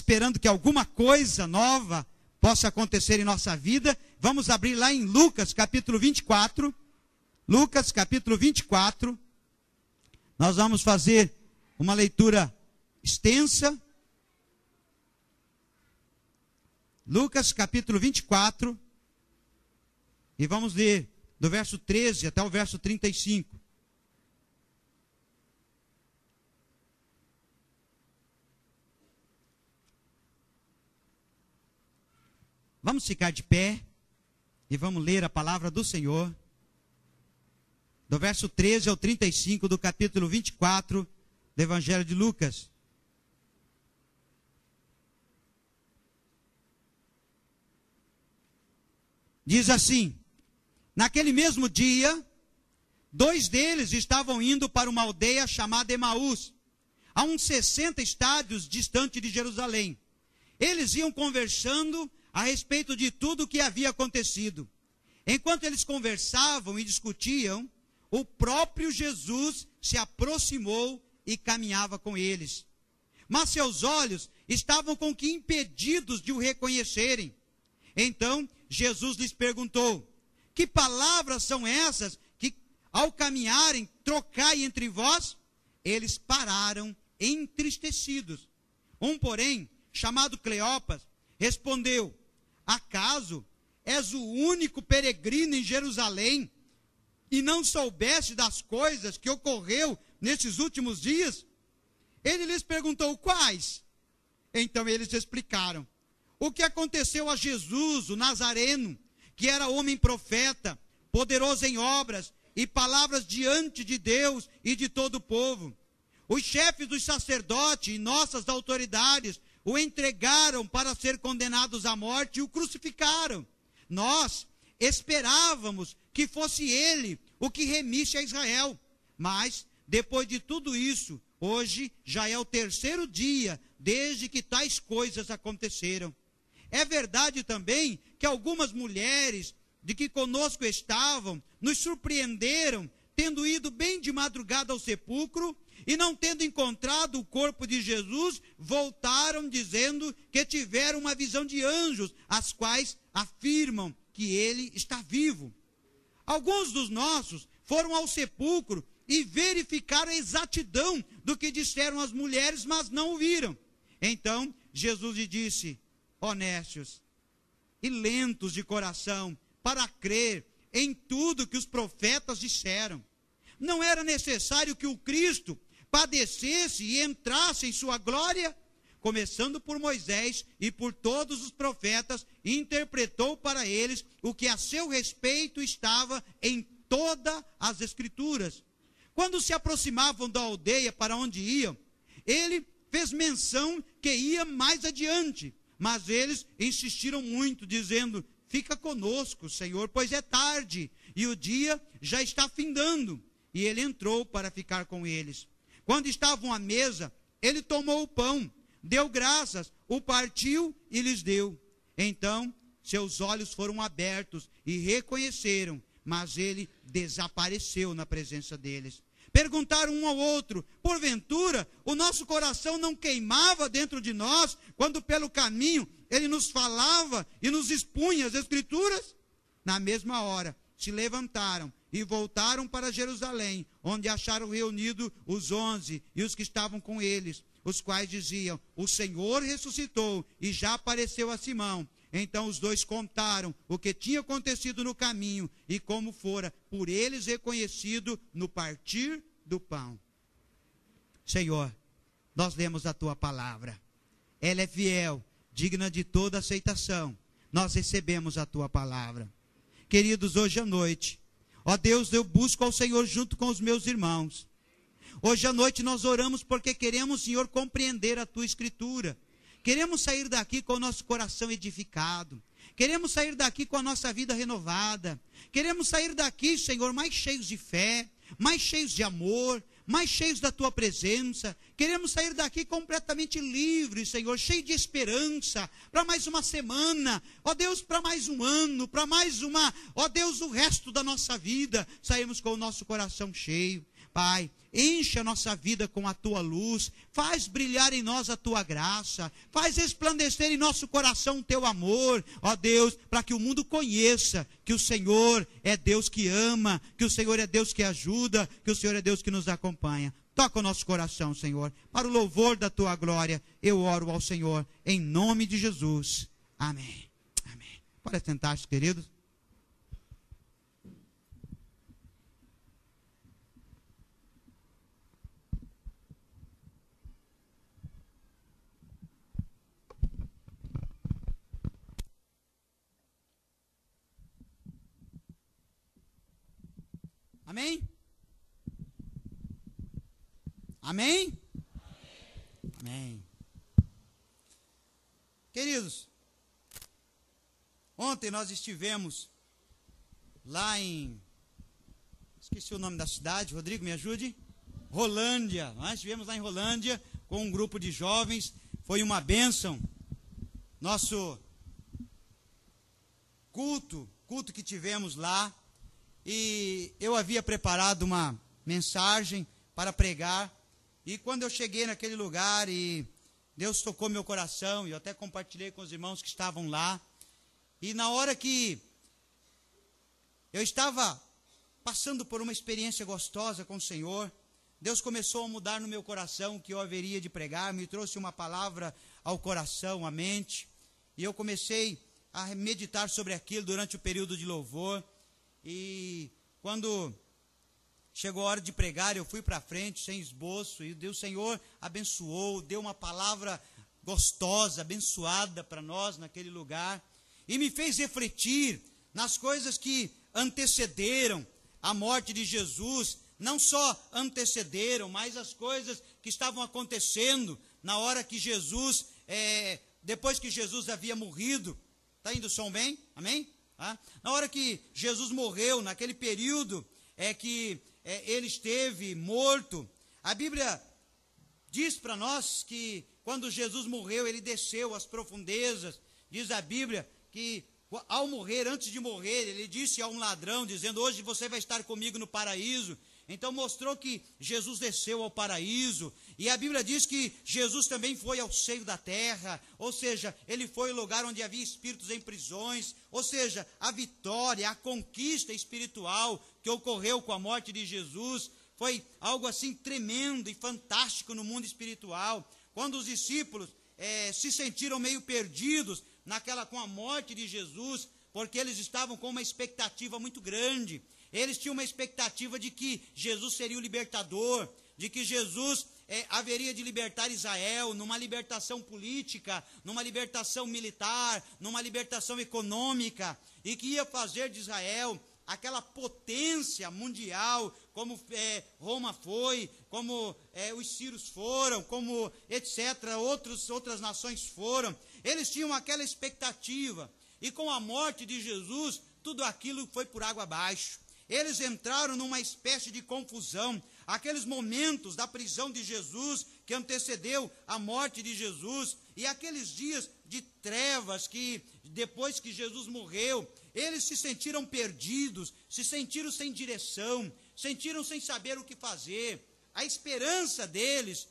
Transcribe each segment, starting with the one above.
esperando que alguma coisa nova possa acontecer em nossa vida, vamos abrir lá em Lucas capítulo 24. Lucas capítulo 24. Nós vamos fazer uma leitura extensa. Lucas capítulo 24. E vamos ler do verso 13 até o verso 35. Vamos ficar de pé e vamos ler a palavra do Senhor. Do verso 13 ao 35 do capítulo 24 do Evangelho de Lucas. Diz assim: naquele mesmo dia, 2 deles estavam indo para uma aldeia chamada Emaús, a uns 60 estádios distante de Jerusalém. Eles iam conversando a respeito de tudo o que havia acontecido. Enquanto eles conversavam e discutiam, o próprio Jesus se aproximou e caminhava com eles. Mas seus olhos estavam com que impedidos de o reconhecerem. Então Jesus lhes perguntou: que palavras são essas que, ao caminharem, trocai entre vós? Eles pararam entristecidos. Um, porém, chamado Cleopas, respondeu: acaso és o único peregrino em Jerusalém e não soubeste das coisas que ocorreu nesses últimos dias? Ele lhes perguntou: quais? Então eles explicaram o que aconteceu a Jesus, o Nazareno, que era homem profeta, poderoso em obras e palavras diante de Deus e de todo o povo. Os chefes dos sacerdotes e nossas autoridades o entregaram para ser condenados à morte e o crucificaram. Nós esperávamos que fosse ele o que remisse a Israel. Mas, depois de tudo isso, hoje já é o 3º dia desde que tais coisas aconteceram. É verdade também que algumas mulheres de que conosco estavam nos surpreenderam, tendo ido bem de madrugada ao sepulcro e não tendo encontrado o corpo de Jesus, voltaram dizendo que tiveram uma visão de anjos, as quais afirmam que ele está vivo. Alguns dos nossos foram ao sepulcro e verificaram a exatidão do que disseram as mulheres, mas não o viram. Então Jesus lhe disse: honestos e lentos de coração para crer em tudo que os profetas disseram. Não era necessário que o Cristo padecesse e entrasse em sua glória? Começando por Moisés e por todos os profetas, interpretou para eles o que a seu respeito estava em todas as Escrituras. Quando se aproximavam da aldeia para onde iam, ele fez menção que ia mais adiante. Mas eles insistiram muito, dizendo: fica conosco, Senhor, pois é tarde, e o dia já está findando. E ele entrou para ficar com eles. Quando estavam à mesa, ele tomou o pão, deu graças, o partiu e lhes deu. Então, seus olhos foram abertos e reconheceram, mas ele desapareceu na presença deles. Perguntaram um ao outro: porventura o nosso coração não queimava dentro de nós, quando pelo caminho ele nos falava e nos expunha as Escrituras? Na mesma hora se levantaram e voltaram para Jerusalém, onde acharam reunidos os 11 e os que estavam com eles, os quais diziam: o Senhor ressuscitou e já apareceu a Simão. Então os dois contaram o que tinha acontecido no caminho e como fora por eles reconhecido no partir do pão. Senhor, nós lemos a tua palavra. Ela é fiel, digna de toda aceitação. Nós recebemos a tua palavra. Queridos, hoje à noite, ó Deus, eu busco ao Senhor junto com os meus irmãos. Hoje à noite nós oramos porque queremos, Senhor, compreender a tua Escritura. Queremos sair daqui com o nosso coração edificado. Queremos sair daqui com a nossa vida renovada. Queremos sair daqui, Senhor, mais cheios de fé, mais cheios de amor, mais cheios da tua presença. Queremos sair daqui completamente livres, Senhor, cheio de esperança, para mais uma semana, ó Deus, para mais um ano, para mais ó Deus, o resto da nossa vida, saímos com o nosso coração cheio. Pai, enche a nossa vida com a tua luz, faz brilhar em nós a tua graça, faz resplandecer em nosso coração o teu amor, ó Deus, para que o mundo conheça que o Senhor é Deus que ama, que o Senhor é Deus que ajuda, que o Senhor é Deus que nos acompanha. Toca o nosso coração, Senhor, para o louvor da tua glória, eu oro ao Senhor, em nome de Jesus. Amém. Amém. Pode sentar-se, queridos. Amém? Amém? Amém. Queridos, ontem nós estivemos lá em, esqueci o nome da cidade, Rodrigo, me ajude? Rolândia. Nós estivemos lá em Rolândia com um grupo de jovens, foi uma bênção. Nosso culto que tivemos lá, e eu havia preparado uma mensagem para pregar, e quando eu cheguei naquele lugar, e Deus tocou meu coração, e eu até compartilhei com os irmãos que estavam lá, e na hora que eu estava passando por uma experiência gostosa com o Senhor, Deus começou a mudar no meu coração o que eu haveria de pregar, me trouxe uma palavra ao coração, à mente, e eu comecei a meditar sobre aquilo durante o período de louvor. E quando chegou a hora de pregar, eu fui para frente sem esboço, e o Senhor abençoou, deu uma palavra gostosa, abençoada para nós naquele lugar, e me fez refletir nas coisas que antecederam a morte de Jesus, não só antecederam, mas as coisas que estavam acontecendo na hora que Jesus, depois que Jesus havia morrido. Está indo o som bem? Amém? Na hora que Jesus morreu, naquele período que ele esteve morto, a Bíblia diz para nós que quando Jesus morreu, ele desceu às profundezas. Diz a Bíblia que ao morrer, antes de morrer, ele disse a um ladrão, dizendo: hoje você vai estar comigo no paraíso. Então mostrou que Jesus desceu ao paraíso, e a Bíblia diz que Jesus também foi ao seio da terra, ou seja, ele foi ao lugar onde havia espíritos em prisões, ou seja, a vitória, a conquista espiritual que ocorreu com a morte de Jesus, foi algo assim tremendo e fantástico no mundo espiritual. Quando os discípulos se sentiram meio perdidos com a morte de Jesus, porque eles estavam com uma expectativa muito grande. Eles tinham uma expectativa de que Jesus seria o libertador, de que Jesus haveria de libertar Israel numa libertação política, numa libertação militar, numa libertação econômica, e que ia fazer de Israel aquela potência mundial, como Roma foi, como os sírios foram, como etc., outras nações foram. Eles tinham aquela expectativa, e com a morte de Jesus, tudo aquilo foi por água abaixo. Eles entraram numa espécie de confusão. Aqueles momentos da prisão de Jesus, que antecedeu a morte de Jesus, e aqueles dias de trevas que, depois que Jesus morreu, eles se sentiram perdidos, se sentiram sem direção, sentiram sem saber o que fazer. A esperança deles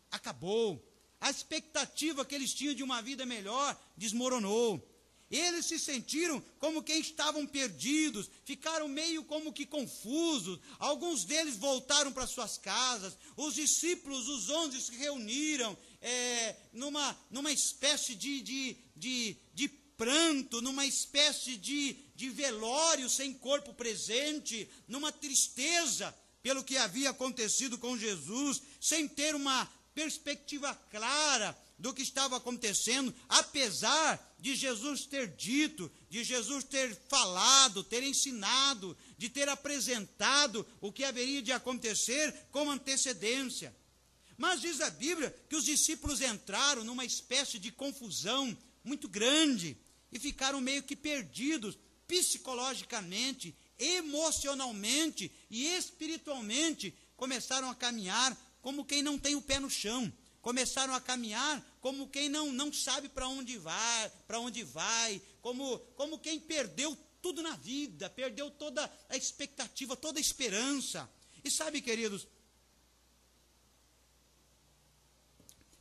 acabou. A expectativa que eles tinham de uma vida melhor desmoronou. Eles se sentiram como quem estavam perdidos, ficaram meio como que confusos. Alguns deles voltaram para suas casas. Os discípulos, os 11, se reuniram numa espécie de pranto, numa espécie de velório sem corpo presente, numa tristeza pelo que havia acontecido com Jesus, sem ter uma perspectiva clara do que estava acontecendo, apesar de Jesus ter dito, de Jesus ter falado, ter ensinado, de ter apresentado o que haveria de acontecer com antecedência. Mas diz a Bíblia que os discípulos entraram numa espécie de confusão muito grande e ficaram meio que perdidos psicologicamente, emocionalmente e espiritualmente. Começaram a caminhar como quem não tem o pé no chão. Começaram a caminhar como quem não sabe para onde vai, como quem perdeu tudo na vida, perdeu toda a expectativa, toda a esperança. E sabe, queridos,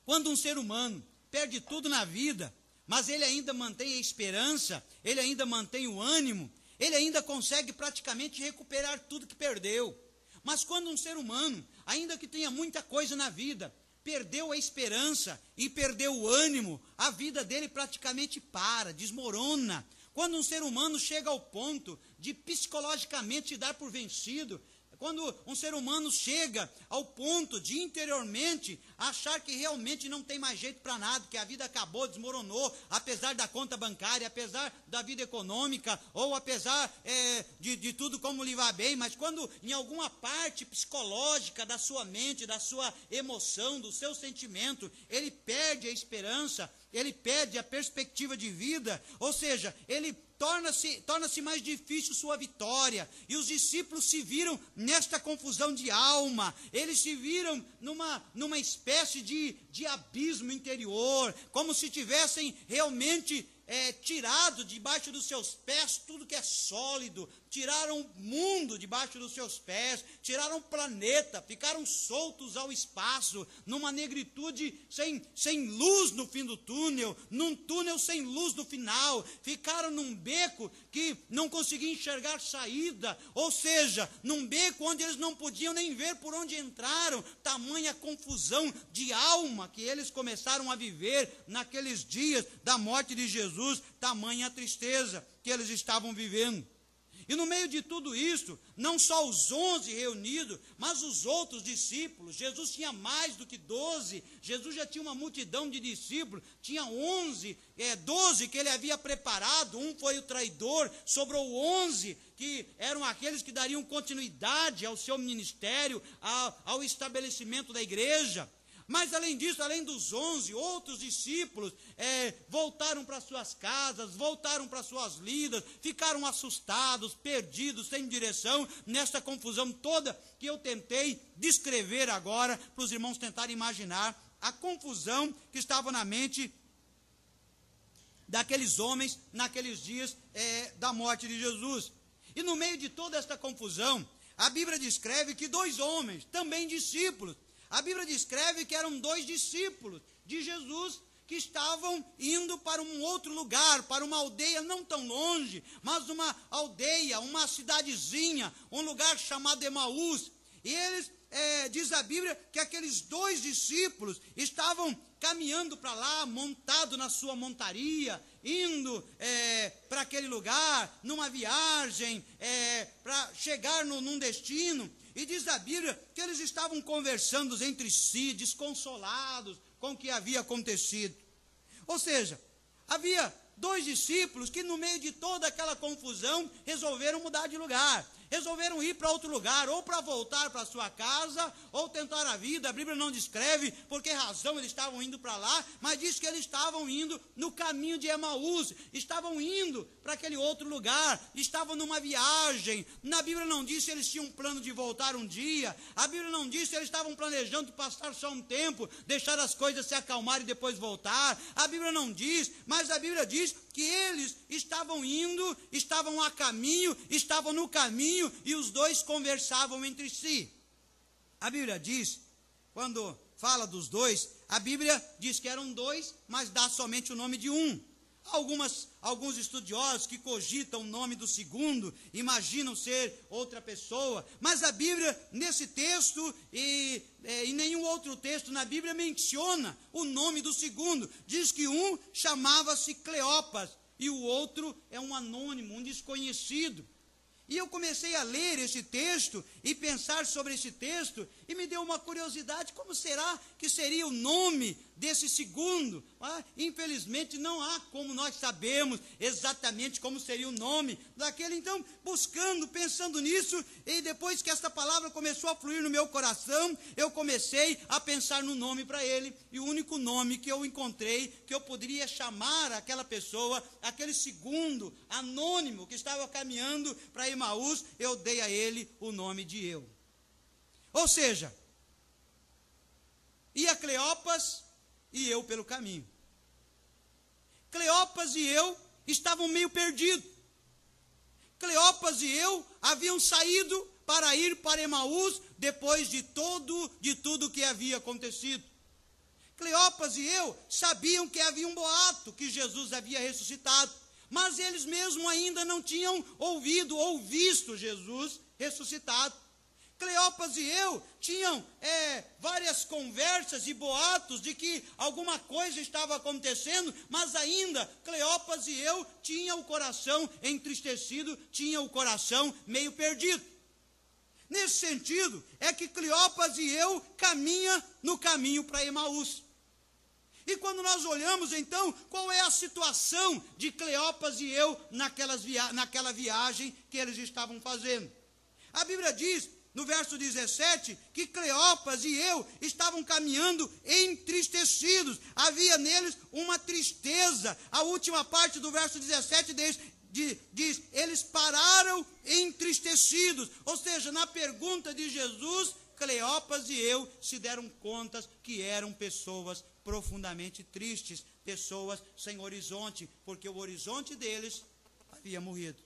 quando um ser humano perde tudo na vida, mas ele ainda mantém a esperança, ele ainda mantém o ânimo, ele ainda consegue praticamente recuperar tudo que perdeu. Mas quando um ser humano, ainda que tenha muita coisa na vida, perdeu a esperança e perdeu o ânimo, a vida dele praticamente para, desmorona. Quando um ser humano chega ao ponto de psicologicamente dar por vencido, quando um ser humano chega ao ponto de interiormente achar que realmente não tem mais jeito para nada, que a vida acabou, desmoronou, apesar da conta bancária, apesar da vida econômica, ou apesar de tudo como lhe vai bem, mas quando em alguma parte psicológica da sua mente, da sua emoção, do seu sentimento, ele perde a esperança, ele perde a perspectiva de vida, ou seja, ele torna-se mais difícil sua vitória, e os discípulos se viram nesta confusão de alma, eles se viram numa espécie de abismo interior, como se tivessem realmente tirado debaixo dos seus pés tudo que é sólido, tiraram o mundo debaixo dos seus pés, tiraram o planeta, ficaram soltos ao espaço, numa negritude sem luz no fim do túnel, num túnel sem luz no final, ficaram num beco que não conseguiam enxergar saída, ou seja, num beco onde eles não podiam nem ver por onde entraram, tamanha confusão de alma que eles começaram a viver naqueles dias da morte de Jesus, tamanha tristeza que eles estavam vivendo. E no meio de tudo isso, não só os 11 reunidos, mas os outros discípulos. Jesus tinha mais do que 12, Jesus já tinha uma multidão de discípulos, tinha 12 que ele havia preparado, um foi o traidor, sobrou 11 que eram aqueles que dariam continuidade ao seu ministério, ao estabelecimento da igreja. Mas além disso, além dos 11, outros discípulos voltaram para suas casas, voltaram para suas vidas, ficaram assustados, perdidos, sem direção, nesta confusão toda que eu tentei descrever agora, para os irmãos tentarem imaginar a confusão que estava na mente daqueles homens naqueles dias da morte de Jesus. E no meio de toda esta confusão, a Bíblia descreve que 2 homens, também discípulos, a Bíblia descreve que eram 2 discípulos de Jesus que estavam indo para um outro lugar, para uma aldeia não tão longe, mas uma aldeia, uma cidadezinha, um lugar chamado Emaús. E eles, diz a Bíblia, que aqueles 2 discípulos estavam caminhando para lá, montado na sua montaria, indo para aquele lugar, numa viagem, para chegar num destino. E diz a Bíblia que eles estavam conversando entre si, desconsolados com o que havia acontecido. Ou seja, havia 2 discípulos que no meio de toda aquela confusão resolveram mudar de lugar. Resolveram ir para outro lugar, ou para voltar para sua casa, ou tentar a vida. A Bíblia não descreve por que razão eles estavam indo para lá, mas diz que eles estavam indo no caminho de Emaús, estavam indo para aquele outro lugar, estavam numa viagem. Na Bíblia não diz se eles tinham um plano de voltar um dia, a Bíblia não diz se eles estavam planejando passar só um tempo, deixar as coisas se acalmarem e depois voltar, a Bíblia não diz, mas a Bíblia diz que eles estavam indo, estavam a caminho, estavam no caminho, e os 2 conversavam entre si. A Bíblia diz, quando fala dos 2, a Bíblia diz que eram 2, mas dá somente o nome de um. Alguns estudiosos que cogitam o nome do segundo, imaginam ser outra pessoa, mas a Bíblia, nesse texto e em nenhum outro texto na Bíblia menciona o nome do segundo. Diz que um chamava-se Cleopas e o outro é um anônimo, um desconhecido. E eu comecei a ler esse texto e pensar sobre esse texto, e me deu uma curiosidade, como será que seria o nome desse segundo? Infelizmente não há como nós sabemos exatamente como seria o nome daquele. Então, pensando nisso, e depois que essa palavra começou a fluir no meu coração, eu comecei a pensar no nome para ele, e o único nome que eu encontrei, que eu poderia chamar aquela pessoa, aquele segundo anônimo que estava caminhando para Emaús, eu dei a ele o nome de Eu. Ou seja, ia Cleopas e eu pelo caminho. Cleopas e eu estavam meio perdidos. Cleopas e eu haviam saído para ir para Emaús depois de tudo que havia acontecido. Cleopas e eu sabiam que havia um boato, que Jesus havia ressuscitado, mas eles mesmo ainda não tinham ouvido ou visto Jesus ressuscitado. Cleopas e eu tinham várias conversas e boatos de que alguma coisa estava acontecendo, mas ainda Cleopas e eu tinham o coração entristecido, tinham o coração meio perdido. Nesse sentido, é que Cleopas e eu caminham no caminho para Emaús. E quando nós olhamos, então, qual é a situação de Cleopas e eu naquela viagem que eles estavam fazendo? A Bíblia diz, no verso 17, que Cleopas e eu estavam caminhando entristecidos. Havia neles uma tristeza. A última parte do verso 17 diz, eles pararam entristecidos. Ou seja, na pergunta de Jesus, Cleopas e eu se deram conta que eram pessoas profundamente tristes, pessoas sem horizonte, porque o horizonte deles havia morrido.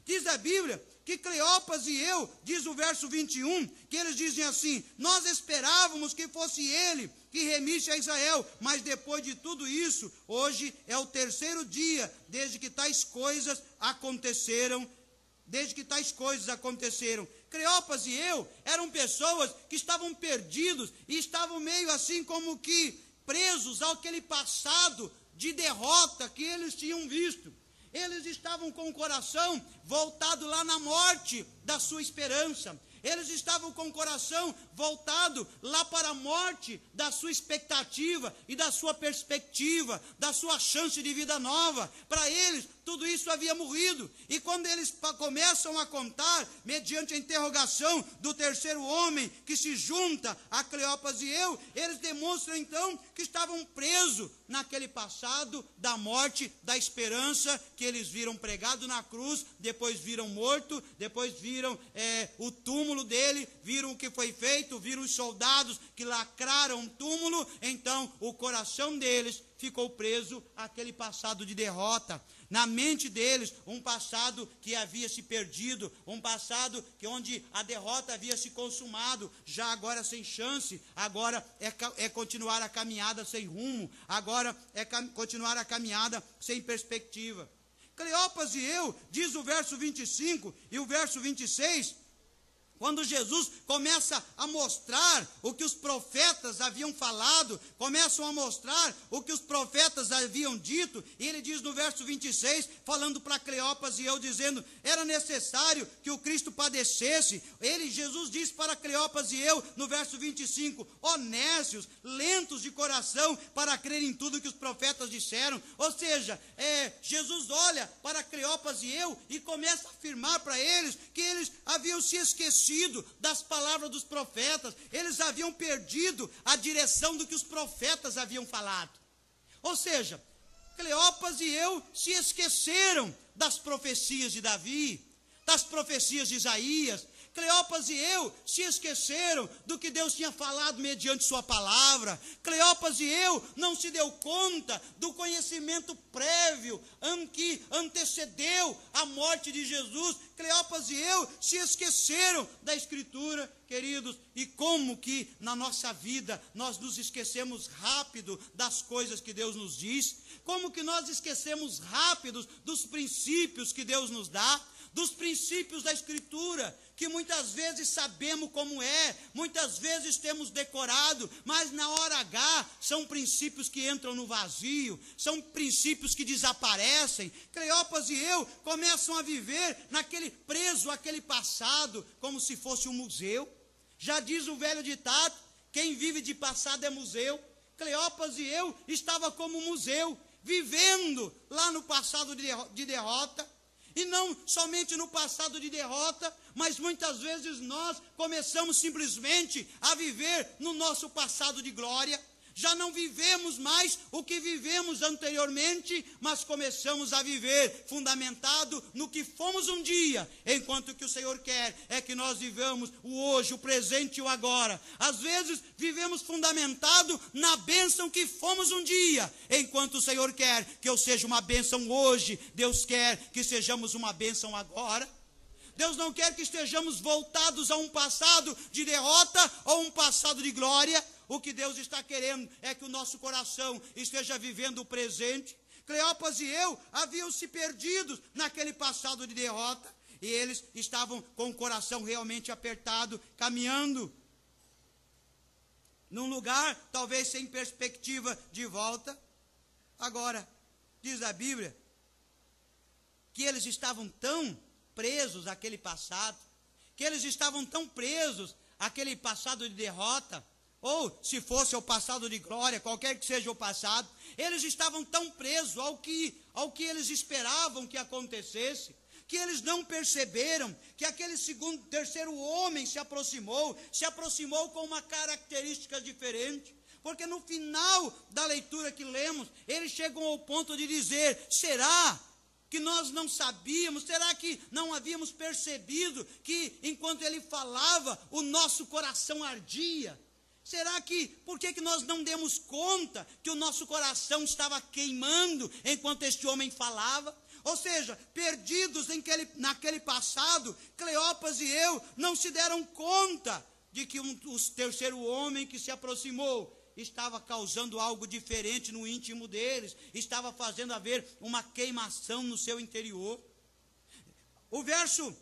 Diz a Bíblia que Cleopas e eu, diz o verso 21, que eles dizem assim, nós esperávamos que fosse ele que remisse a Israel, mas depois de tudo isso, hoje é o terceiro dia desde que tais coisas aconteceram. Cleopas e eu eram pessoas que estavam perdidos e estavam meio assim como que presos àquele passado de derrota que eles tinham visto. Eles estavam com o coração voltado lá na morte da sua esperança. Eles estavam com o coração voltado lá para a morte da sua expectativa e da sua perspectiva, da sua chance de vida nova. Para eles, tudo isso havia morrido. E quando eles começam a contar, mediante a interrogação do terceiro homem que se junta a Cleopas e eu, eles demonstram então que estavam presos naquele passado da morte, da esperança que eles viram pregado na cruz, depois viram morto, depois viram o túmulo dele, viram o que foi feito, viram os soldados que lacraram o túmulo, então o coração deles ficou preso àquele passado de derrota. Na mente deles, um passado que havia se perdido, um passado onde a derrota havia se consumado, já agora sem chance, agora é continuar a caminhada sem rumo, agora é continuar a caminhada sem perspectiva. Cleopas e eu, diz o verso 25 e o verso 26, quando Jesus começa a mostrar o que os profetas haviam falado, começam a mostrar o que os profetas haviam dito, e ele diz no verso 26, falando para Cleopas e eu, dizendo, era necessário que o Cristo padecesse. Jesus diz para Cleopas e eu, no verso 25, honestos, lentos de coração, para crer em tudo que os profetas disseram. Ou seja, Jesus olha para Cleopas e eu, e começa a afirmar para eles, que eles haviam se esquecido das palavras dos profetas, eles haviam perdido a direção do que os profetas haviam falado. Ou seja, Cleopas e eu se esqueceram das profecias de Davi, das profecias de Isaías. Cleopas e eu se esqueceram do que Deus tinha falado mediante sua palavra. Cleopas e eu não se deu conta do conhecimento prévio que antecedeu a morte de Jesus. Cleopas e eu se esqueceram da Escritura, queridos, e como que na nossa vida nós nos esquecemos rápido das coisas que Deus nos diz, como que nós esquecemos rápido dos princípios que Deus nos dá, dos princípios da Escritura, que muitas vezes sabemos como muitas vezes temos decorado, mas na hora H são princípios que entram no vazio, são princípios que desaparecem. Cleopas e eu começam a viver preso àquele passado, como se fosse um museu. Já diz o velho ditado, quem vive de passado é museu. Cleopas e eu estava como um museu, vivendo lá no passado de derrota. E não somente no passado de derrota, mas muitas vezes nós começamos simplesmente a viver no nosso passado de glória. Já não vivemos mais o que vivemos anteriormente, mas começamos a viver fundamentado no que fomos um dia, enquanto que o Senhor quer é que nós vivamos o hoje, o presente e o agora. Às vezes vivemos fundamentado na bênção que fomos um dia, enquanto o Senhor quer que eu seja uma bênção hoje, Deus quer que sejamos uma bênção agora. Deus não quer que estejamos voltados a um passado de derrota ou um passado de glória. O que Deus está querendo é que o nosso coração esteja vivendo o presente. Cleopas e eu haviam se perdido naquele passado de derrota, e eles estavam com o coração realmente apertado, caminhando num lugar talvez sem perspectiva de volta. Agora, diz a Bíblia que eles estavam tão presos àquele passado, que eles estavam tão presos àquele passado de derrota, ou se fosse o passado de glória, qualquer que seja o passado, eles estavam tão presos ao que eles esperavam que acontecesse, que eles não perceberam que aquele terceiro homem se aproximou com uma característica diferente. Porque no final da leitura que lemos, eles chegam ao ponto de dizer: será que nós não sabíamos? Será que não havíamos percebido que enquanto ele falava, o nosso coração ardia? Será que, por que nós não demos conta que o nosso coração estava queimando enquanto este homem falava? Ou seja, perdidos naquele passado, Cleopas e eu não se deram conta de que o terceiro homem que se aproximou estava causando algo diferente no íntimo deles, estava fazendo haver uma queimação no seu interior. O verso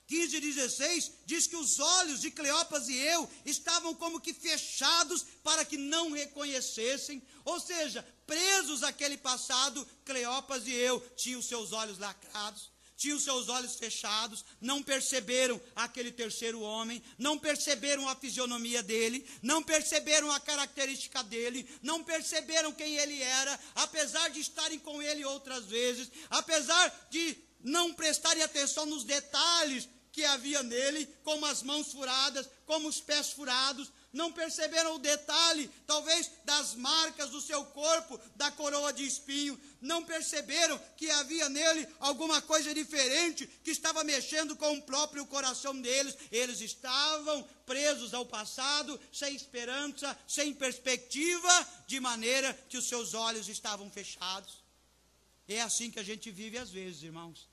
15 e 16 diz que os olhos de Cleopas e eu estavam como que fechados para que não reconhecessem, ou seja, presos àquele passado. Cleopas e eu tinham seus olhos lacrados, tinham seus olhos fechados, não perceberam aquele terceiro homem, não perceberam a fisionomia dele, não perceberam a característica dele, não perceberam quem ele era, apesar de estarem com ele outras vezes, apesar de não prestarem atenção nos detalhes que havia nele, como as mãos furadas, como os pés furados, não perceberam o detalhe, talvez, das marcas do seu corpo, da coroa de espinho, não perceberam que havia nele alguma coisa diferente, que estava mexendo com o próprio coração deles. Eles estavam presos ao passado, sem esperança, sem perspectiva, de maneira que os seus olhos estavam fechados. É assim que a gente vive às vezes, irmãos.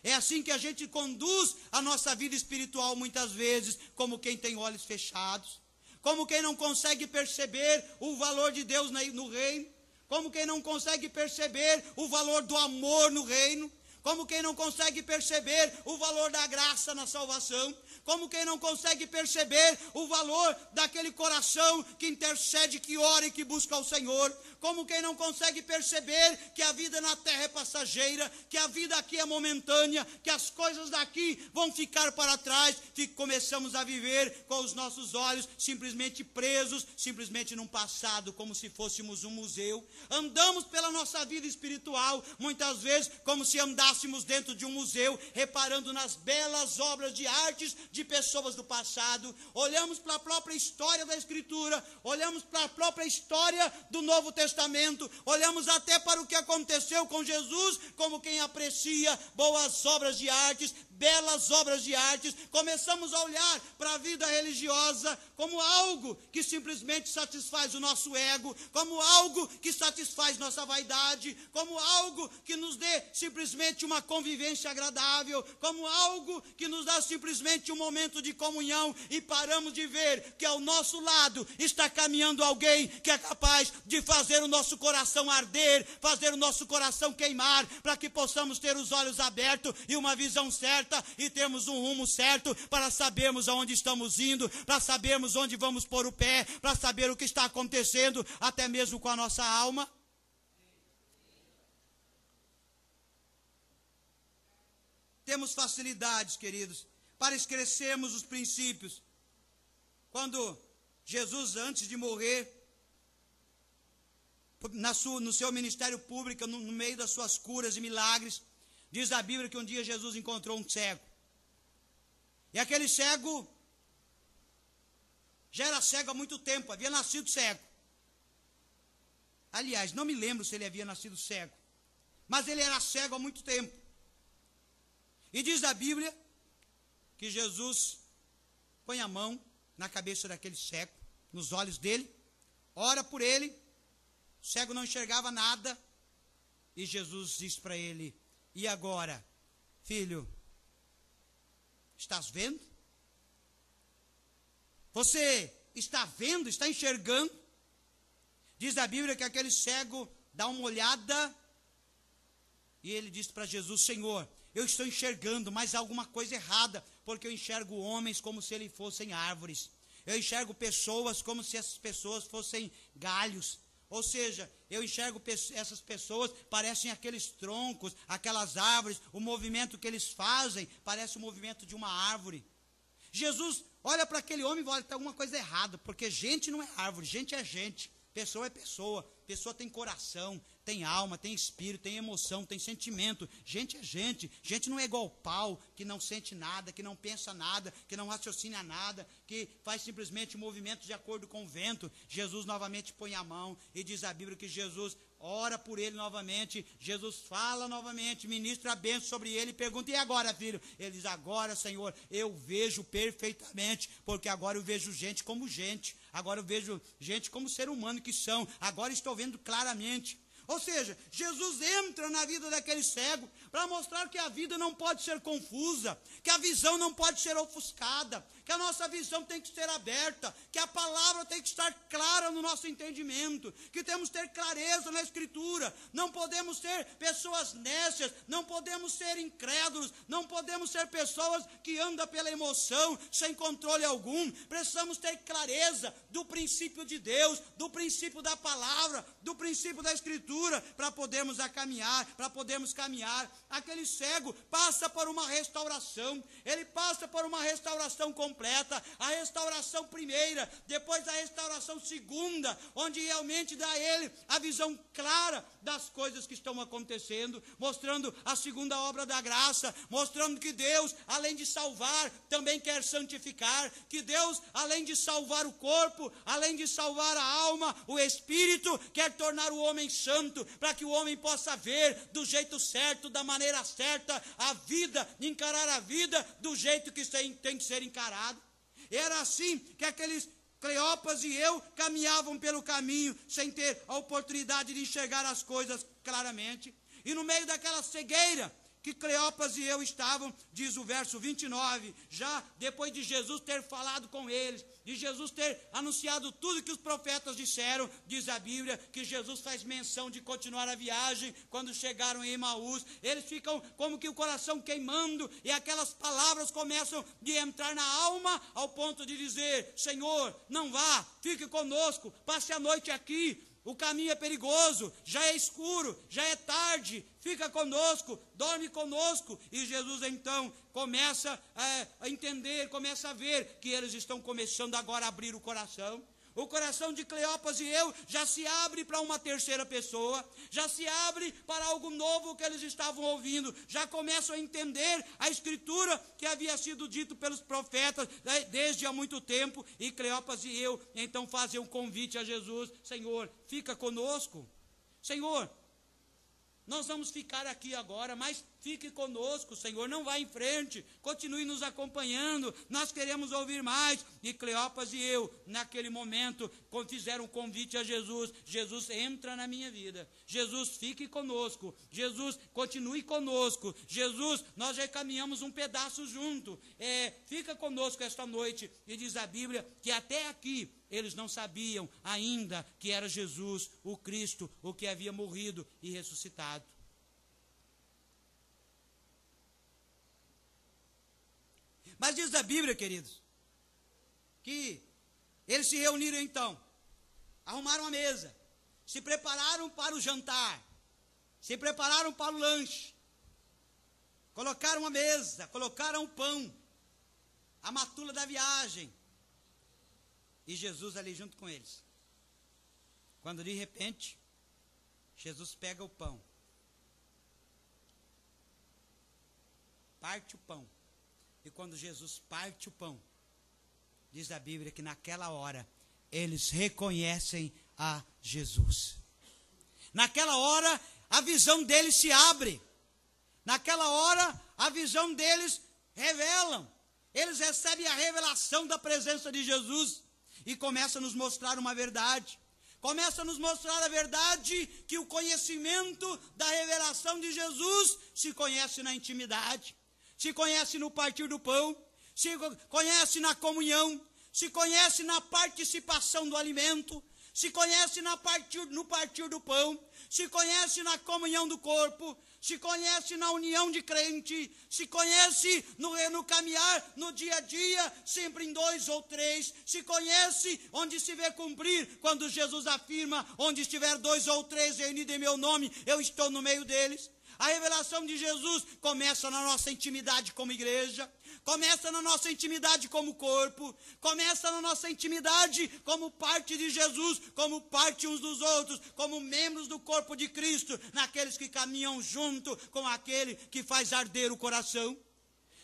É assim que a gente conduz a nossa vida espiritual muitas vezes, como quem tem olhos fechados, como quem não consegue perceber o valor de Deus no reino, como quem não consegue perceber o valor do amor no reino, como quem não consegue perceber o valor da graça na salvação, como quem não consegue perceber o valor daquele coração que intercede, que ora e que busca ao Senhor, como quem não consegue perceber que a vida na terra é passageira, que a vida aqui é momentânea, que as coisas daqui vão ficar para trás, que começamos a viver com os nossos olhos simplesmente presos, simplesmente num passado, como se fôssemos um museu. Andamos pela nossa vida espiritual, muitas vezes como se andássemos dentro de um museu, reparando nas belas obras de artes de pessoas do passado. Olhamos para a própria história da Escritura, olhamos para a própria história do Novo Testamento, olhamos até para o que aconteceu com Jesus, como quem aprecia boas obras de artes, belas obras de artes. Começamos a olhar para a vida religiosa como algo que simplesmente satisfaz o nosso ego, como algo que satisfaz nossa vaidade, como algo que nos dê simplesmente uma convivência agradável, como algo que nos dá simplesmente um momento de comunhão, e paramos de ver que ao nosso lado está caminhando alguém que é capaz de fazer o nosso coração arder, fazer o nosso coração queimar, para que possamos ter os olhos abertos e uma visão certa, e termos um rumo certo, para sabermos aonde estamos indo, para sabermos onde vamos pôr o pé, para saber o que está acontecendo, até mesmo com a nossa alma. Temos facilidades, queridos, para esquecermos os princípios. Quando Jesus, antes de morrer, no seu ministério público, no meio das suas curas e milagres, diz a Bíblia que um dia Jesus encontrou um cego. E aquele cego já era cego há muito tempo, havia nascido cego. Aliás, não me lembro se ele havia nascido cego, mas ele era cego há muito tempo. E diz a Bíblia que Jesus põe a mão na cabeça daquele cego, nos olhos dele, ora por ele, o cego não enxergava nada, e Jesus diz para ele: e agora, filho, Estás vendo? Você está vendo, está enxergando? Diz a Bíblia que aquele cego dá uma olhada e ele disse para Jesus: Senhor, eu estou enxergando, mas há alguma coisa errada, porque eu enxergo homens como se eles fossem árvores. Eu enxergo pessoas como se essas pessoas fossem galhos. Ou seja, eu enxergo essas pessoas, parecem aqueles troncos, aquelas árvores, o movimento que eles fazem parece o movimento de uma árvore. Jesus olha para aquele homem e olha, tem alguma coisa errada, porque gente não é árvore, gente é gente, pessoa é pessoa, pessoa tem coração, tem alma, tem espírito, tem emoção, tem sentimento. Gente é gente, gente não é igual pau, que não sente nada, que não pensa nada, que não raciocina nada, que faz simplesmente movimentos de acordo com o vento. Jesus novamente põe a mão e diz a Bíblia que Jesus ora por ele novamente, Jesus fala novamente, ministra a bênção sobre ele e pergunta: e agora, filho? Ele diz: agora, Senhor, eu vejo perfeitamente, porque agora eu vejo gente como gente, agora eu vejo gente como ser humano que são, agora estou vendo claramente. Ou seja, Jesus entra na vida daquele cego para mostrar que a vida não pode ser confusa, que a visão não pode ser ofuscada, que a nossa visão tem que ser aberta, que a palavra tem que estar clara no nosso entendimento, que temos que ter clareza na Escritura. Não podemos ser pessoas nécias, não podemos ser incrédulos, não podemos ser pessoas que andam pela emoção, sem controle algum. Precisamos ter clareza do princípio de Deus, do princípio da palavra, do princípio da Escritura, para podermos caminhar, para podermos caminhar. Aquele cego passa por uma restauração, ele passa por uma restauração completa, a restauração primeira, depois a restauração segunda, onde realmente dá a ele a visão clara das coisas que estão acontecendo, mostrando a segunda obra da graça, mostrando que Deus, além de salvar, também quer santificar, que Deus, além de salvar o corpo, além de salvar a alma, o espírito, quer tornar o homem santo, para que o homem possa ver do jeito certo, da maneira certa, a vida, encarar a vida do jeito que tem que ser encarado. Era assim que aqueles Cleopas e eu caminhavam pelo caminho, sem ter a oportunidade de enxergar as coisas claramente. E no meio daquela cegueira que Cleopas e eu estavam, diz o verso 29, já depois de Jesus ter falado com eles, de Jesus ter anunciado tudo que os profetas disseram, diz a Bíblia que Jesus faz menção de continuar a viagem. Quando chegaram em Emaús, eles ficam como que o coração queimando, e aquelas palavras começam de entrar na alma, ao ponto de dizer: Senhor, não vá, fique conosco, passe a noite aqui, o caminho é perigoso, já é escuro, já é tarde, fica conosco, dorme conosco. E Jesus então começa a entender, começa a ver que eles estão começando agora a abrir o coração. O coração de Cleopas e eu já se abre para uma terceira pessoa, já se abre para algo novo que eles estavam ouvindo, já começam a entender a Escritura que havia sido dito pelos profetas desde há muito tempo. E Cleopas e eu então fazem um convite a Jesus: Senhor, fica conosco. Senhor, nós vamos ficar aqui agora, mas fique conosco, Senhor, não vá em frente, continue nos acompanhando, nós queremos ouvir mais. E Cleopas e eu, naquele momento, fizeram um convite a Jesus: Jesus, entra na minha vida, Jesus, fique conosco, Jesus, continue conosco, Jesus, nós já caminhamos um pedaço junto, fica conosco esta noite. E diz a Bíblia que até aqui eles não sabiam ainda que era Jesus, o Cristo, o que havia morrido e ressuscitado. Mas diz a Bíblia, queridos, que eles se reuniram então, arrumaram a mesa, se prepararam para o jantar, se prepararam para o lanche, colocaram a mesa, colocaram o pão, a matula da viagem, e Jesus ali junto com eles. Quando de repente, Jesus pega o pão, parte o pão, e quando Jesus parte o pão, diz a Bíblia que naquela hora eles reconhecem a Jesus. Naquela hora a visão deles se abre. Naquela hora a visão deles revelam. Eles recebem a revelação da presença de Jesus e começa a nos mostrar uma verdade. Começa a nos mostrar a verdade que o conhecimento da revelação de Jesus se conhece na intimidade, se conhece no partir do pão, se conhece na comunhão, se conhece na participação do alimento, se conhece no partir do pão, se conhece na comunhão do corpo, se conhece na união de crente, se conhece no caminhar, no dia a dia, sempre em 2 ou 3, se conhece onde se vê cumprir, quando Jesus afirma, onde estiver 2 ou 3 reunidos em meu nome, eu estou no meio deles. A revelação de Jesus começa na nossa intimidade como igreja, começa na nossa intimidade como corpo, começa na nossa intimidade como parte de Jesus, como parte uns dos outros, como membros do corpo de Cristo, naqueles que caminham junto com aquele que faz arder o coração.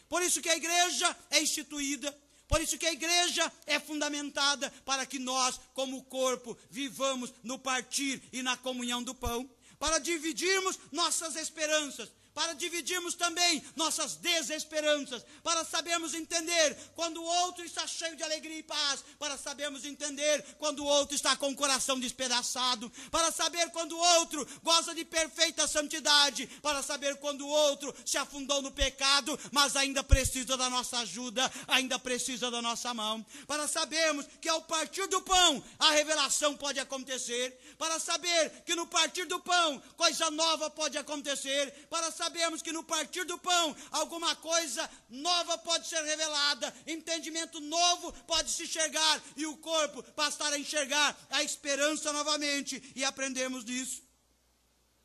Por isso que a igreja é instituída, por isso que a igreja é fundamentada para que nós, como corpo, vivamos no partir e na comunhão do pão, para dividirmos nossas esperanças, para dividirmos também nossas desesperanças, para sabermos entender quando o outro está cheio de alegria e paz, para sabermos entender quando o outro está com o coração despedaçado, para saber quando o outro goza de perfeita santidade, para saber quando o outro se afundou no pecado, mas ainda precisa da nossa ajuda, ainda precisa da nossa mão, para sabermos que ao partir do pão a revelação pode acontecer, para saber que no partir do pão coisa nova pode acontecer, para sabermos que no partir do pão alguma coisa nova pode ser revelada, entendimento novo pode se enxergar e o corpo passar a enxergar a esperança novamente e aprendermos disso.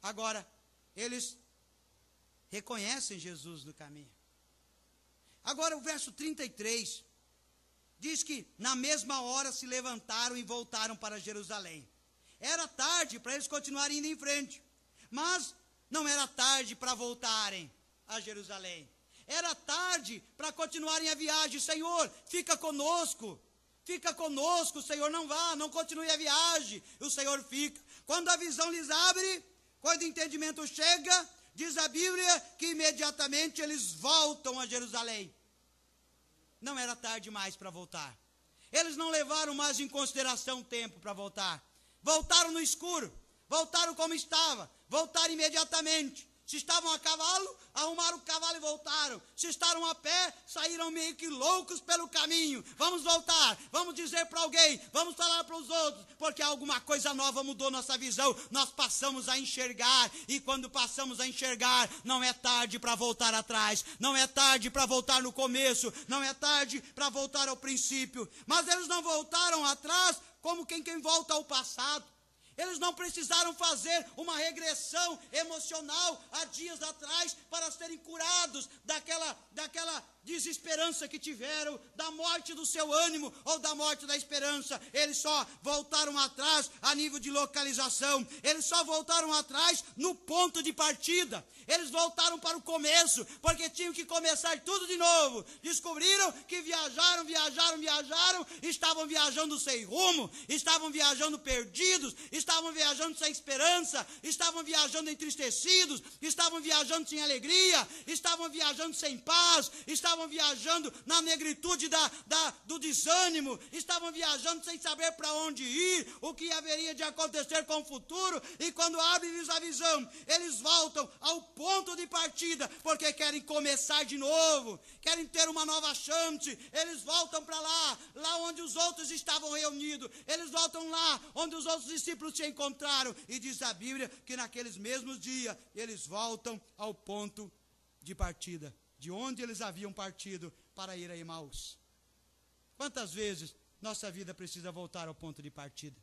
Agora, eles reconhecem Jesus no caminho. Agora o verso 33 diz que na mesma hora se levantaram e voltaram para Jerusalém. Era tarde para eles continuarem indo em frente, mas não era tarde para voltarem a Jerusalém. Era tarde para continuarem a viagem. Senhor, fica conosco, Senhor, não vá, não continue a viagem. O Senhor fica. Quando a visão lhes abre, quando o entendimento chega, diz a Bíblia que imediatamente eles voltam a Jerusalém. Não era tarde mais para voltar. Eles não levaram mais em consideração o tempo para voltar. Voltaram no escuro, voltaram como estava, voltaram imediatamente. Se estavam a cavalo, arrumaram o cavalo e voltaram. Se estavam a pé, saíram meio que loucos pelo caminho. Vamos voltar, vamos dizer para alguém, vamos falar para os outros, porque alguma coisa nova mudou nossa visão. Nós passamos a enxergar, e quando passamos a enxergar, não é tarde para voltar atrás, não é tarde para voltar no começo, não é tarde para voltar ao princípio. Mas eles não voltaram atrás como quem volta ao passado. Eles não precisaram fazer uma regressão emocional há dias atrás para serem curados daquela desesperança que tiveram, da morte do seu ânimo ou da morte da esperança. Eles só voltaram atrás a nível de localização. Eles só voltaram atrás no ponto de partida. Eles voltaram para o começo, porque tinham que começar tudo de novo. Descobriram que viajaram, estavam viajando sem rumo, estavam viajando perdidos, estavam viajando sem esperança, estavam viajando entristecidos, estavam viajando sem alegria, estavam viajando sem paz, estavam viajando na negritude do desânimo, estavam viajando sem saber para onde ir, o que haveria de acontecer com o futuro. E quando abre-lhes a visão, eles voltam ao ponto de partida, porque querem começar de novo, querem ter uma nova chance. Eles voltam para lá onde os outros estavam reunidos, eles voltam lá onde os outros discípulos se encontraram, e diz a Bíblia que naqueles mesmos dias eles voltam ao ponto de partida, de onde eles haviam partido para ir a Emaús. Quantas vezes nossa vida precisa voltar ao ponto de partida?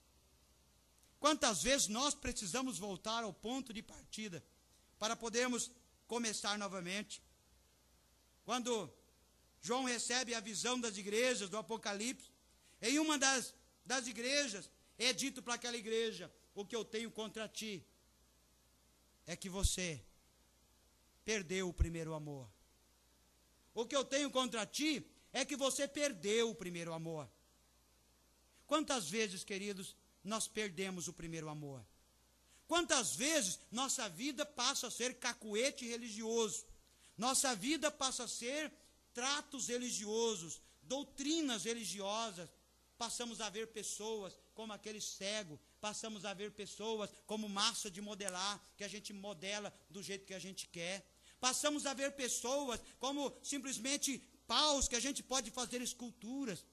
Quantas vezes nós precisamos voltar ao ponto de partida para podermos começar novamente? Quando João recebe a visão das igrejas do Apocalipse, em uma das igrejas é dito para aquela igreja: o que eu tenho contra ti é que você perdeu o primeiro amor. O que eu tenho contra ti é que você perdeu o primeiro amor. Quantas vezes, queridos, nós perdemos o primeiro amor? Quantas vezes nossa vida passa a ser cacuete religioso? Nossa vida passa a ser tratos religiosos, doutrinas religiosas. Passamos a ver pessoas como aquele cego, passamos a ver pessoas como massa de modelar, que a gente modela do jeito que a gente quer. Passamos a ver pessoas como simplesmente paus que a gente pode fazer esculturas.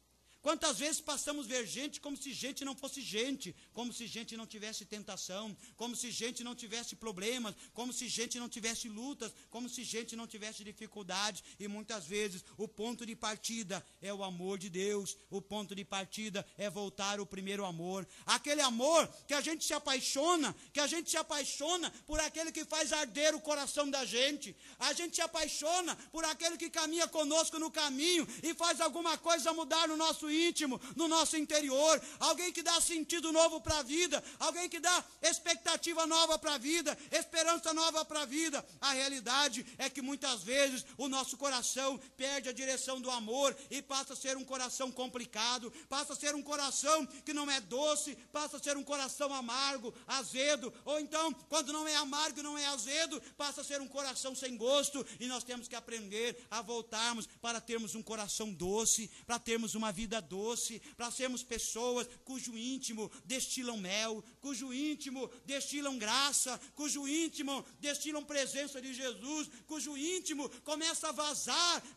Quantas vezes passamos a ver gente como se gente não fosse gente, como se gente não tivesse tentação, como se gente não tivesse problemas, como se gente não tivesse lutas, como se gente não tivesse dificuldades, e muitas vezes o ponto de partida é o amor de Deus, o ponto de partida é voltar ao primeiro amor, aquele amor que a gente se apaixona, por aquele que faz arder o coração da gente, a gente se apaixona por aquele que caminha conosco no caminho e faz alguma coisa mudar no nosso íntimo, no nosso interior, alguém que dá sentido novo para a vida, alguém que dá expectativa nova para a vida, esperança nova para a vida. A realidade é que muitas vezes o nosso coração perde a direção do amor e passa a ser um coração complicado, passa a ser um coração que não é doce, passa a ser um coração amargo, azedo, ou então, quando não é amargo e não é azedo, passa a ser um coração sem gosto, e nós temos que aprender a voltarmos para termos um coração doce, para termos uma vida doce, para sermos pessoas cujo íntimo destilam mel, cujo íntimo destilam graça, cujo íntimo destilam presença de Jesus, cujo íntimo começa a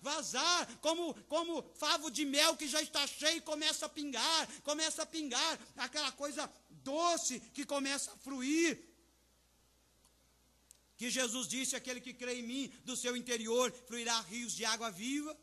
vazar, como favo de mel que já está cheio e começa a pingar, aquela coisa doce que começa a fluir. Que Jesus disse, aquele que crê em mim, do seu interior fluirá rios de água viva.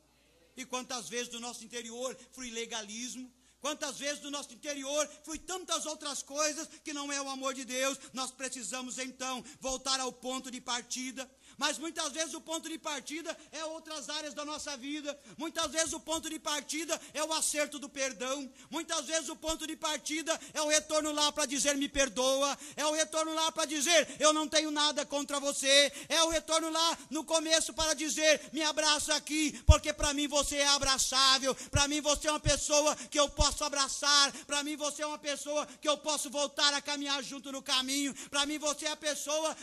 E quantas vezes do nosso interior flui legalismo, quantas vezes do nosso interior flui tantas outras coisas que não é o amor de Deus. Nós precisamos então voltar ao ponto de partida. Mas muitas vezes o ponto de partida é outras áreas da nossa vida. Muitas vezes o ponto de partida é o acerto do perdão. Muitas vezes o ponto de partida é o retorno lá para dizer me perdoa. É o retorno lá para dizer eu não tenho nada contra você. É o retorno lá no começo para dizer me abraça aqui, porque para mim você é abraçável. Para mim você é uma pessoa que eu posso abraçar. Para mim você é uma pessoa que eu posso voltar a caminhar junto no caminho. Para mim você é a pessoa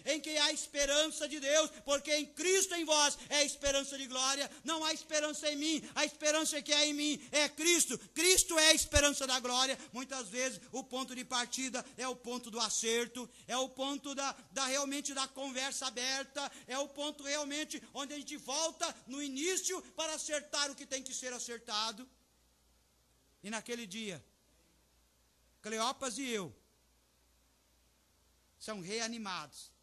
em que há esperança de Deus, porque em Cristo em vós é esperança de glória. Não há esperança em mim, a esperança que há em mim é Cristo. Cristo é a esperança da glória. Muitas vezes o ponto de partida é o ponto do acerto, é o ponto realmente da conversa aberta, é o ponto realmente onde a gente volta no início para acertar o que tem que ser acertado. E naquele dia, Cleopas e eu são reanimados.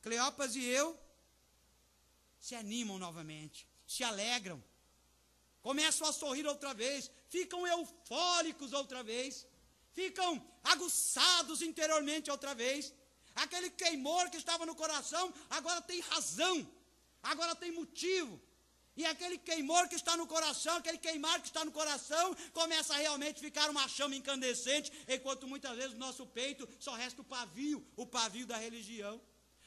Cleopas e eu se animam novamente, se alegram, começam a sorrir outra vez, ficam eufóricos outra vez, ficam aguçados interiormente outra vez. Aquele queimor que estava no coração agora tem razão, agora tem motivo. E aquele queimor que está no coração, aquele queimar que está no coração, começa a realmente ficar uma chama incandescente, enquanto muitas vezes no nosso peito só resta o pavio da religião.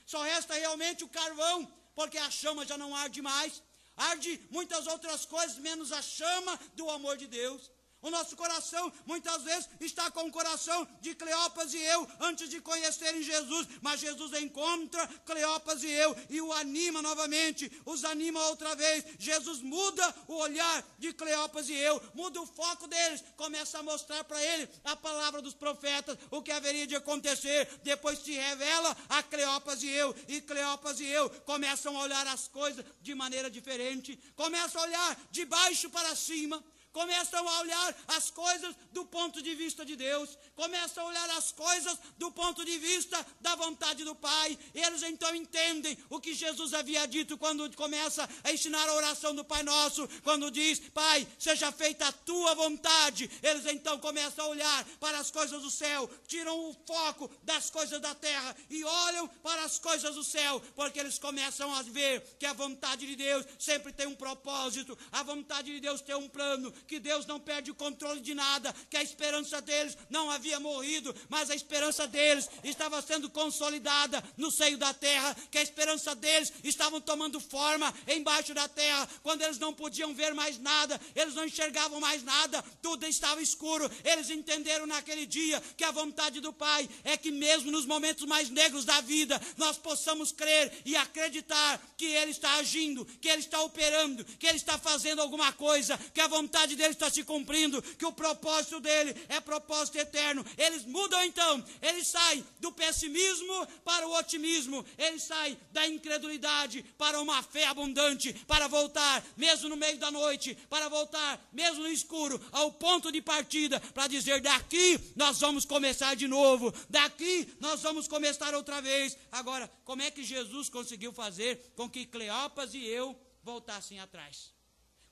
Só resta realmente o carvão, porque a chama já não arde mais. Arde muitas outras coisas, menos a chama do amor de Deus. O nosso coração, muitas vezes, está com o coração de Cleopas e eu, antes de conhecerem Jesus. Mas Jesus encontra Cleopas e eu, e o anima novamente, os anima outra vez. Jesus muda o olhar de Cleopas e eu, muda o foco deles, começa a mostrar para ele a palavra dos profetas, o que haveria de acontecer. Depois se revela a Cleopas e Cleopas e eu começam a olhar as coisas de maneira diferente, começam a olhar de baixo para cima, começam a olhar as coisas do ponto de vista de Deus, começam a olhar as coisas do ponto de vista da vontade do Pai. Eles então entendem o que Jesus havia dito quando começa a ensinar a oração do Pai Nosso, quando diz, Pai, seja feita a tua vontade. Eles então começam a olhar para as coisas do céu, tiram o foco das coisas da terra e olham para as coisas do céu, porque eles começam a ver que a vontade de Deus sempre tem um propósito, a vontade de Deus tem um plano, que Deus não perde o controle de nada, que a esperança deles não havia morrido, mas a esperança deles estava sendo consolidada no seio da terra, que a esperança deles estava tomando forma embaixo da terra, quando eles não podiam ver mais nada, eles não enxergavam mais nada, tudo estava escuro. Eles entenderam naquele dia que a vontade do Pai é que mesmo nos momentos mais negros da vida, nós possamos crer e acreditar que Ele está agindo, que Ele está operando, que Ele está fazendo alguma coisa, que a vontade dele está se cumprindo, que o propósito dele é propósito eterno. Eles mudam então, eles saem do pessimismo para o otimismo, eles saem da incredulidade para uma fé abundante, para voltar mesmo no meio da noite, para voltar mesmo no escuro, ao ponto de partida, para dizer: daqui nós vamos começar de novo, daqui nós vamos começar outra vez. Agora, como é que Jesus conseguiu fazer com que Cleopas e eu voltassem atrás?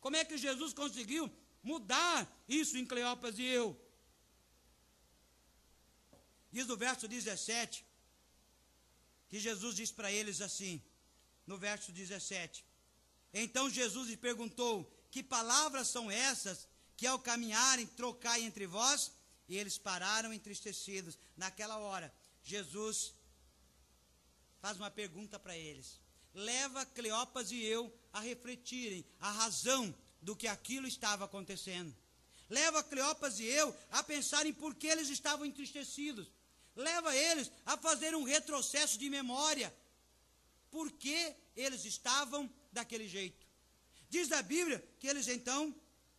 Como é que Jesus conseguiu mudar isso em Cleopas e eu? Diz no verso 17, que Jesus diz para eles assim, no verso 17: então Jesus lhe perguntou: que palavras são essas que ao caminharem trocai entre vós? E eles pararam entristecidos. Naquela hora, Jesus faz uma pergunta para eles. Leva Cleopas e eu a refletirem a razão do que aquilo estava acontecendo. Leva Cleopas e eu a pensarem por que eles estavam entristecidos. Leva eles a fazer um retrocesso de memória. Por que eles estavam daquele jeito? Diz a Bíblia que eles então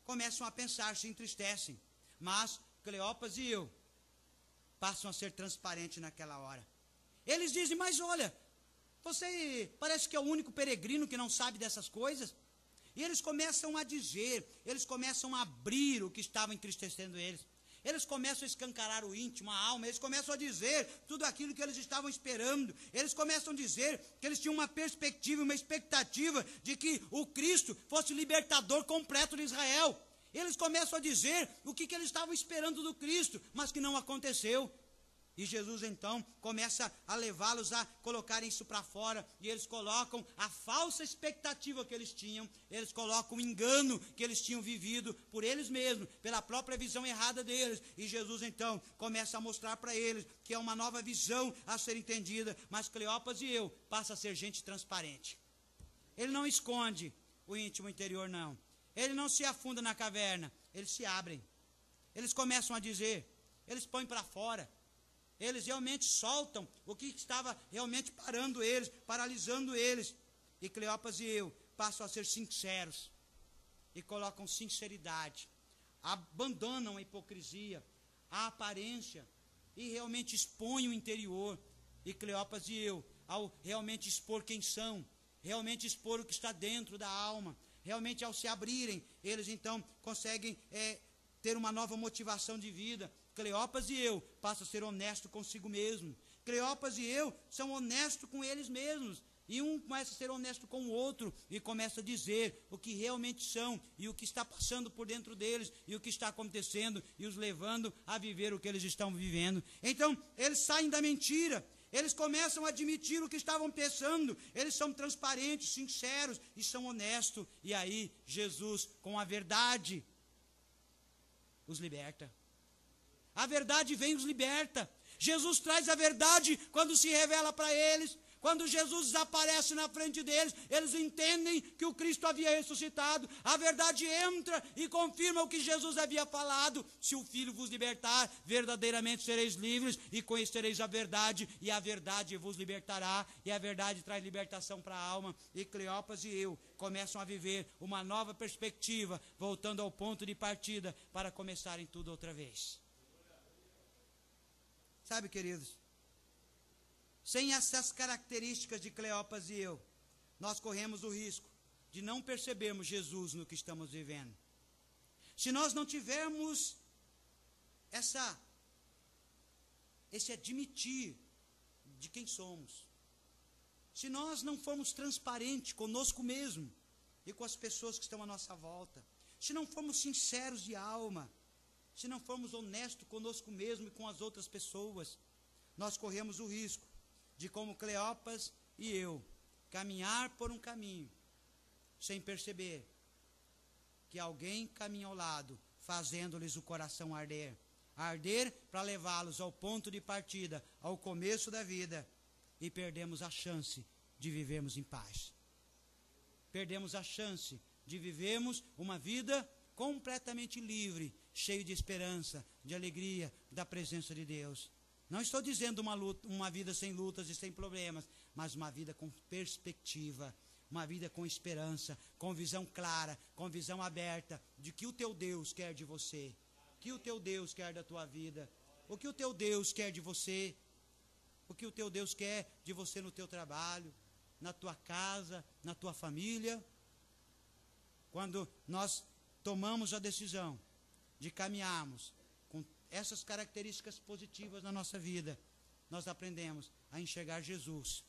começam a pensar, se entristecem. Mas Cleopas e eu passam a ser transparentes naquela hora. Eles dizem: mas olha, você parece que é o único peregrino que não sabe dessas coisas. E eles começam a dizer, eles começam a abrir o que estava entristecendo eles. Eles começam a escancarar o íntimo, a alma, eles começam a dizer tudo aquilo que eles estavam esperando. Eles começam a dizer que eles tinham uma perspectiva, uma expectativa de que o Cristo fosse o libertador completo de Israel. Eles começam a dizer o que eles estavam esperando do Cristo, mas que não aconteceu. E Jesus então começa a levá-los a colocarem isso para fora, e eles colocam a falsa expectativa que eles tinham, eles colocam o engano que eles tinham vivido por eles mesmos, pela própria visão errada deles. E Jesus então começa a mostrar para eles que é uma nova visão a ser entendida. Mas Cleopas e eu passa a ser gente transparente. Ele não esconde o íntimo interior, não. Ele não se afunda na caverna, eles se abrem. Eles começam a dizer, eles põem para fora. Eles realmente soltam o que estava realmente parando eles, paralisando eles. E Cleopas e eu passam a ser sinceros e colocam sinceridade, abandonam a hipocrisia, a aparência, e realmente expõem o interior. E Cleopas e eu, ao realmente expor quem são, realmente expor o que está dentro da alma, realmente ao se abrirem, eles então conseguem ter uma nova motivação de vida. Cleopas e eu passam a ser honestos consigo mesmo. Cleopas e eu são honestos com eles mesmos. E um começa a ser honesto com o outro e começa a dizer o que realmente são e o que está passando por dentro deles e o que está acontecendo e os levando a viver o que eles estão vivendo. Então, eles saem da mentira. Eles começam a admitir o que estavam pensando. Eles são transparentes, sinceros e são honestos. E aí, Jesus, com a verdade, os liberta. A verdade vem e os liberta. Jesus traz a verdade quando se revela para eles. Quando Jesus desaparece na frente deles, eles entendem que o Cristo havia ressuscitado. A verdade entra e confirma o que Jesus havia falado. Se o Filho vos libertar, verdadeiramente sereis livres e conhecereis a verdade, e a verdade vos libertará, e a verdade traz libertação para a alma. E Cleopas e eu começam a viver uma nova perspectiva, voltando ao ponto de partida para começarem tudo outra vez. Sabe, queridos, sem essas características de Cleopas e eu, nós corremos o risco de não percebermos Jesus no que estamos vivendo. Se nós não tivermos esse admitir de quem somos, se nós não formos transparentes conosco mesmo e com as pessoas que estão à nossa volta, se não formos sinceros de alma, se não formos honestos conosco mesmo e com as outras pessoas, nós corremos o risco de, como Cleopas e eu, caminhar por um caminho, sem perceber que alguém caminha ao lado, fazendo-lhes o coração arder. Arder para levá-los ao ponto de partida, ao começo da vida, e perdemos a chance de vivermos em paz. Perdemos a chance de vivermos uma vida completamente livre, cheio de esperança, de alegria, da presença de Deus. Não estou dizendo uma vida sem lutas e sem problemas, mas uma vida com perspectiva, uma vida com esperança, com visão clara, com visão aberta de que o teu Deus quer de você, o que o teu Deus quer da tua vida, o que o teu Deus quer de você, o que o teu Deus quer de você no teu trabalho, na tua casa, na tua família. Quando nós tomamos a decisão de caminharmos com essas características positivas na nossa vida, nós aprendemos a enxergar Jesus,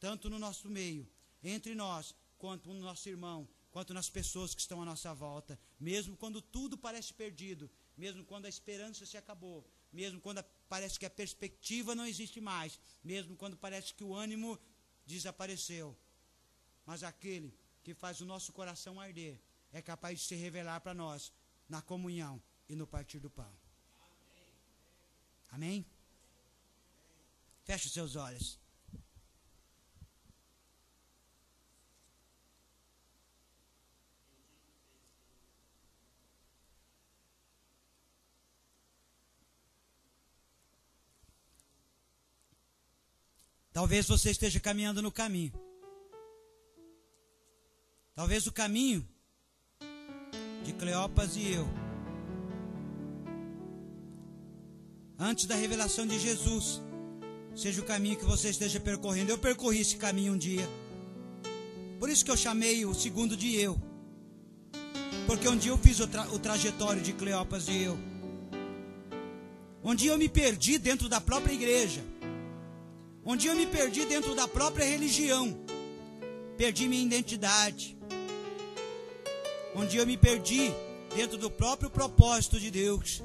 tanto no nosso meio, entre nós, quanto no nosso irmão, quanto nas pessoas que estão à nossa volta, mesmo quando tudo parece perdido, mesmo quando a esperança se acabou, mesmo quando parece que a perspectiva não existe mais, mesmo quando parece que o ânimo desapareceu. Mas aquele que faz o nosso coração arder é capaz de se revelar para nós na comunhão e no partir do pão. Amém? Feche os seus olhos. Talvez você esteja caminhando no caminho. Talvez o caminho de Cleopas e eu, antes da revelação de Jesus, seja o caminho que você esteja percorrendo. Eu percorri esse caminho um dia. Por isso que eu chamei o segundo de eu. Porque um dia eu fiz o trajetório de Cleopas e eu. Um dia eu me perdi dentro da própria igreja. Um dia eu me perdi dentro da própria religião. Perdi minha identidade. Um dia eu me perdi dentro do próprio propósito de Deus.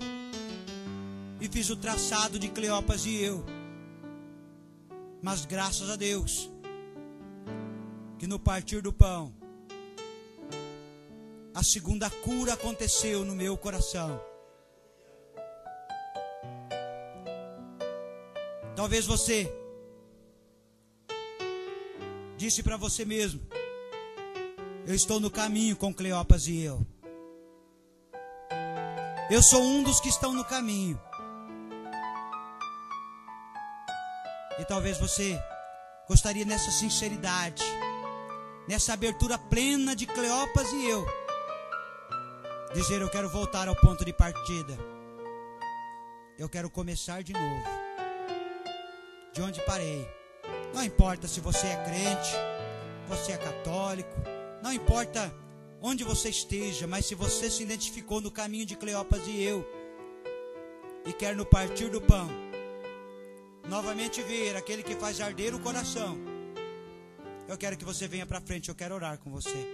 E fiz o traçado de Cleopas e eu. Mas graças a Deus, que no partir do pão, a segunda cura aconteceu no meu coração. Talvez você disse para você mesmo: eu estou no caminho com Cleopas e eu. Eu sou um dos que estão no caminho. E talvez você gostaria, nessa sinceridade, nessa abertura plena de Cleopas e eu, dizer: eu quero voltar ao ponto de partida. Eu quero começar de novo, de onde parei. Não importa se você é crente, você é católico, não importa onde você esteja, mas se você se identificou no caminho de Cleopas e eu, e quer no partir do pão novamente ver aquele que faz arder o coração, eu quero que você venha para frente, eu quero orar com você.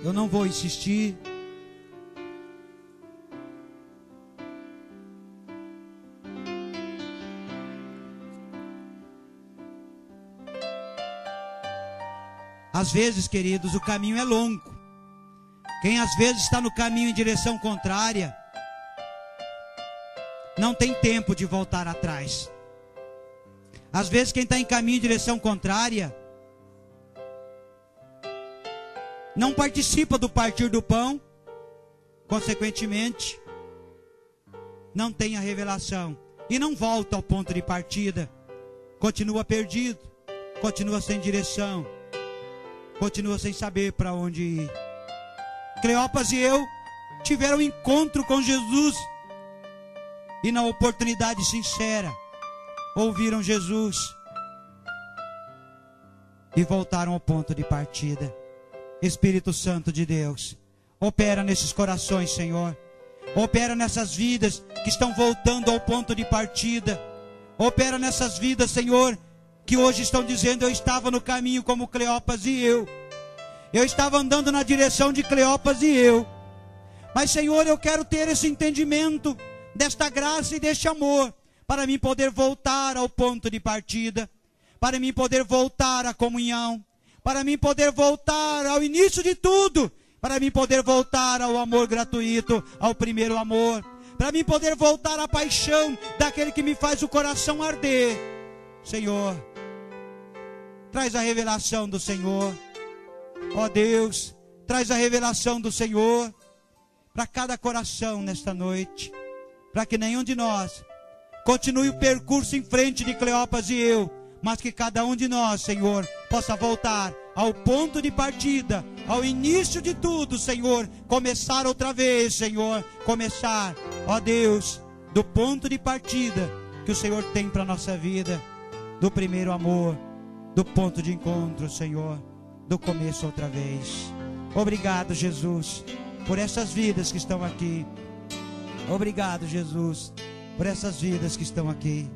Eu não vou insistir. Às vezes, queridos, o caminho é longo. Quem às vezes está no caminho em direção contrária, não tem tempo de voltar atrás. Às vezes quem está em caminho em direção contrária, não participa do partir do pão, consequentemente, não tem a revelação e não volta ao ponto de partida. Continua perdido, continua sem direção, continua sem saber para onde ir. Cleopas e eu tiveram um encontro com Jesus e, na oportunidade sincera, ouviram Jesus e voltaram ao ponto de partida. Espírito Santo de Deus, opera nesses corações, Senhor. Opera nessas vidas que estão voltando ao ponto de partida. Opera nessas vidas, Senhor, que hoje estão dizendo: eu estava no caminho como Cleopas e eu. Eu estava andando na direção de Cleopas e eu. Mas, Senhor, eu quero ter esse entendimento desta graça e deste amor, para mim poder voltar ao ponto de partida, para mim poder voltar à comunhão, para mim poder voltar ao início de tudo, para mim poder voltar ao amor gratuito, ao primeiro amor, para mim poder voltar à paixão daquele que me faz o coração arder. Senhor, traz a revelação do Senhor. Ó Deus, traz a revelação do Senhor, para cada coração nesta noite, para que nenhum de nós continue o percurso em frente de Cleopas e eu, mas que cada um de nós, Senhor, possa voltar ao ponto de partida, ao início de tudo, Senhor, começar outra vez, Senhor, começar, ó Deus, do ponto de partida que o Senhor tem para a nossa vida, do primeiro amor, do ponto de encontro, Senhor, do começo outra vez. Obrigado, Jesus, por essas vidas que estão aqui. Obrigado, Jesus, por essas vidas que estão aqui.